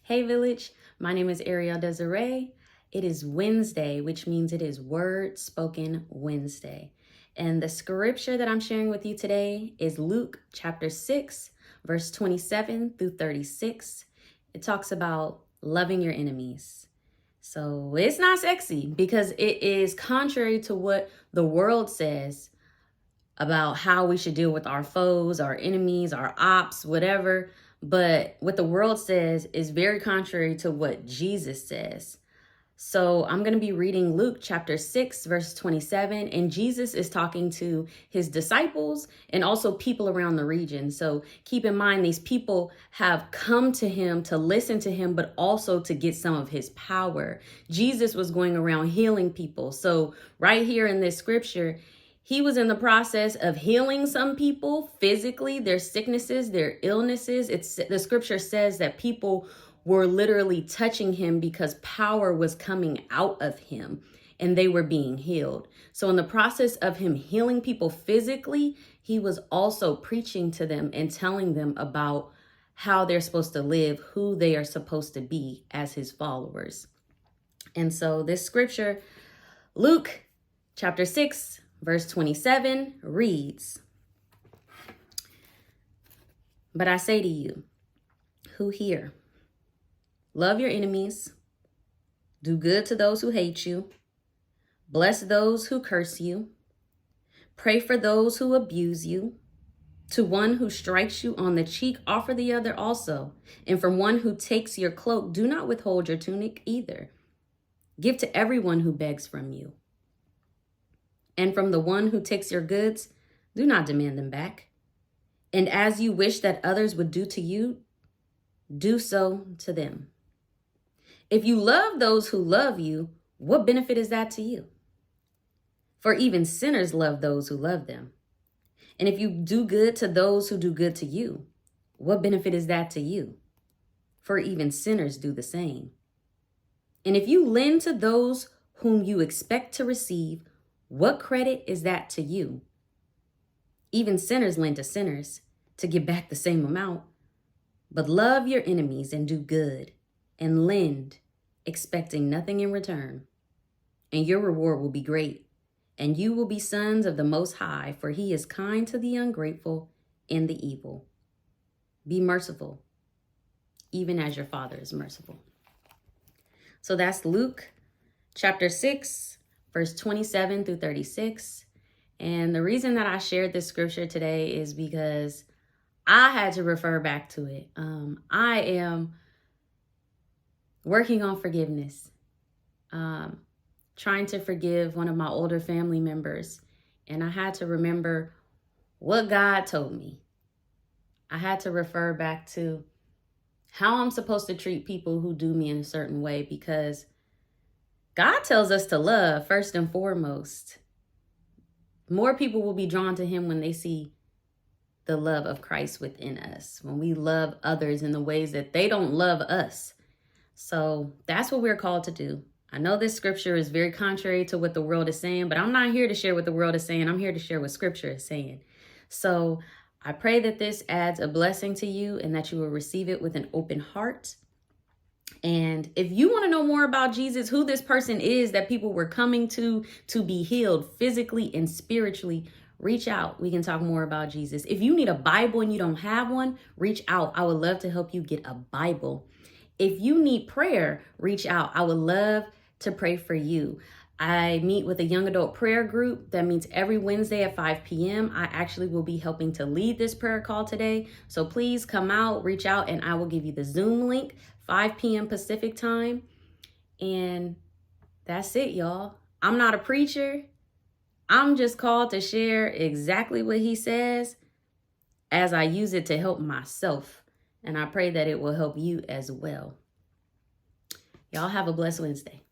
Hey Village, my name is Ariel Desiree. It is Wednesday, which means it is WordSpoken Wednesday. And the scripture that I'm sharing with you today is Luke chapter 6, verse 27 through 36. It talks about loving your enemies. So it's not sexy because it is contrary to what the world says about how we should deal with our foes, our enemies, our ops, whatever. But what the world says is very contrary to what Jesus says. So I'm going to be reading Luke chapter 6, verse 27. And Jesus is talking to his disciples and also people around the region. So keep in mind, these people have come to him to listen to him, but also to get some of his power. Jesus was going around healing people. So right here in this scripture, he was in the process of healing some people physically, their sicknesses, their illnesses. The scripture says that people were literally touching him because power was coming out of him and they were being healed. So in the process of him healing people physically, he was also preaching to them and telling them about how they're supposed to live, who they are supposed to be as his followers. And so this scripture, Luke chapter 6, verse 27 reads, "But I say to you, who hear, love your enemies, do good to those who hate you, bless those who curse you, pray for those who abuse you. To one who strikes you on the cheek, offer the other also. And from one who takes your cloak, do not withhold your tunic either. Give to everyone who begs from you. And from the one who takes your goods, do not demand them back. And as you wish that others would do to you, do so to them. If you love those who love you, what benefit is that to you? For even sinners love those who love them. And if you do good to those who do good to you, what benefit is that to you? For even sinners do the same. And if you lend to those whom you expect to receive, what credit is that to you? Even sinners lend to sinners to get back the same amount. But love your enemies and do good and lend, expecting nothing in return. And your reward will be great, and you will be sons of the Most High, for he is kind to the ungrateful and the evil. Be merciful, even as your Father is merciful." So that's Luke chapter 6, verse 27 through 36. And the reason that I shared this scripture today is because I had to refer back to it. I am working on forgiveness, trying to forgive one of my older family members. And I had to remember what God told me. I had to refer back to how I'm supposed to treat people who do me in a certain way, because God tells us to love first and foremost. More people will be drawn to him when they see the love of Christ within us, when we love others in the ways that they don't love us. So that's what we're called to do. I know this scripture is very contrary to what the world is saying, but I'm not here to share what the world is saying. I'm here to share what scripture is saying. So I pray that this adds a blessing to you and that you will receive it with an open heart. And if you want to know more about Jesus, who this person is that people were coming to be healed physically and spiritually, reach out. We can talk more about Jesus. If you need a Bible and you don't have one, reach out. I would love to help you get a Bible. If you need prayer, reach out. I would love to pray for you. I meet with a young adult prayer group that meets every Wednesday at 5 p.m. I actually will be helping to lead this prayer call today. So please come out, reach out, and I will give you the Zoom link, 5 p.m. Pacific time. And that's it, y'all. I'm not a preacher. I'm just called to share exactly what he says as I use it to help myself. And I pray that it will help you as well. Y'all have a blessed Wednesday.